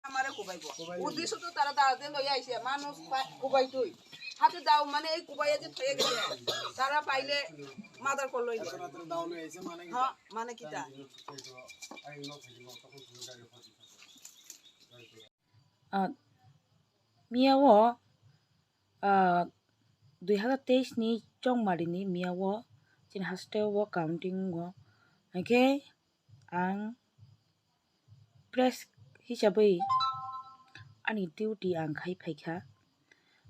আমারে কোবাইব উদ্দেশ্য তো তারা দাঁড়াতে লই আইছে মানুষ কোবাই তুই হাতে দাও মানে এই কোবাইয়া যে থয়ে গেছে তারা পাইলে মাদার কল লই দাও লই আইছে মানে কি হ্যাঁ মানে কিটা Miao 2023 ni chongmari ni miyawo chin hasteo counting go oke ang press hisabai ani duty ang khai phaikha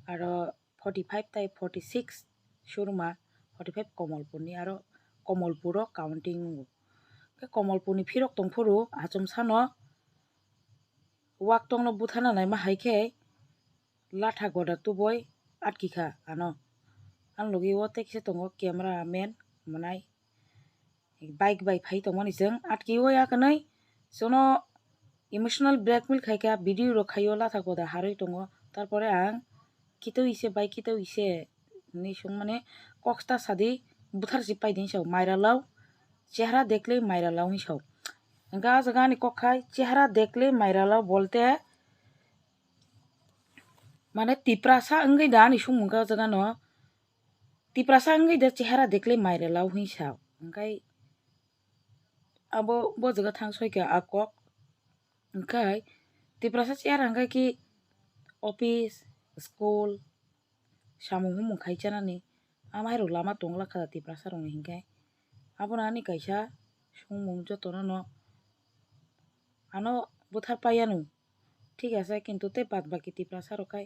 aro 45 tai 46 shuruma 45 komolpur ni aro komolpuro counting ke komolpur ni phirok tongphuru achom sano wak tongno buthana nai ma haike latha goda tuboi atkikha ano an logi wote kise tongo camera man manai bike bai phai tongmani jeng atki oya kanai sono emotional blackmail khaika video ro khayo latha goda haroi tongo tarpore ang kito ise bike kito ise ni sung mane koksta sadi buthar si pai din saw maira law chehra dekle maira law hi saw ga jaga ni kokhai chehra dekle maira law bolte মানে তিপ্রাসা अंगै दा नि सुमुंगा जगा न तिप्रासा अंगै दा चेहरा देखले माइरे लाव हिसाव ओंखाय आबो बो जगा थां सयका आकक ओंखाय तिप्रासा चेहरा अंगै कि ऑफिस स्कूल सामुं हुमुं खायचानानि आमाइरो लामा तंगला खा तिप्रासा रंग हिंखाय आबो नानि कायसा सुमुं जतन न आनो बुथार पायानु ठीक আছে কিন্তু তে বাদ বাকি তিপ্রাসা রকাই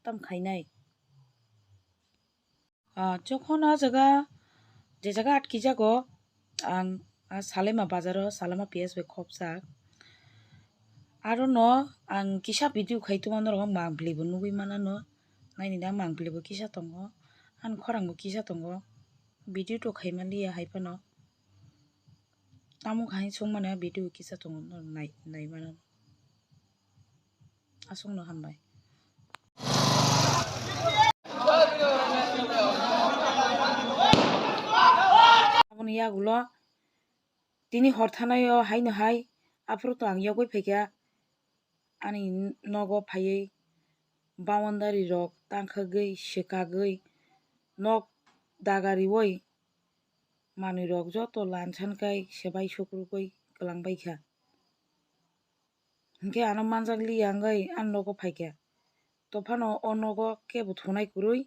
তাম খাইনাই যখন যে জায়গা আটকি যাগো আং সালেমা বাজারো সালামা পিএস বে খবসা আরো ন আং কিসা ভিডিও খাইতো মান রং মাংপ্লিবো নুবি মানা ন নাইনি না মাংপ্লিবো কিসা দङ আন খরাংबो किसा दङ ভিডিও তো খাইমালিয়া হাইপানো তামু খাই সং মানে ভিডিও কিসা দङ নাই নাই মানা আসংनो हामबाय आबोनि यागुलो दिनै हर थानायाव हायनो हाय आफोरथ' आं याव गय फैगा आंनि नगो फायै बाउन्डारि रक तांखागै सेकागै नग दागारि वय मानि रक जत लानसानखाय सेबाय सकुरगै गलांबायखा Hingke ano manjagli yangai an nogo paika tofano o nogo kebo thonai kurui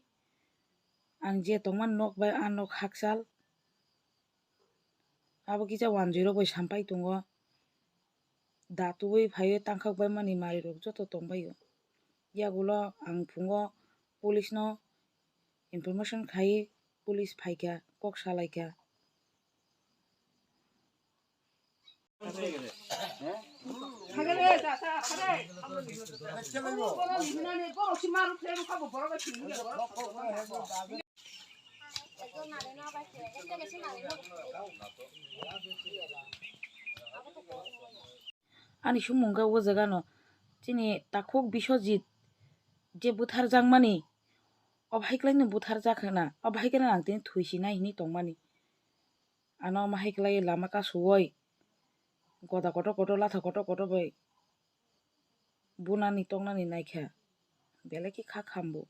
ang je tongman nok bai an nok haksal abo kisa 10 bai sampai tongo datubui phayo tangkhak bai mani mari rok joto tongbayo yagulo ang phungo police no information khai police phaika kok salaika Ani sumunga wo jaga no chini takhok bisojit je buthar jangmani obhaiklai no buthar jakhana obhaikana ang tin thuisi nai hini tongmani ano mahaiklai lama ka suwoi goda koto latha koto bai bunani tongnani naikha beleki kha khambo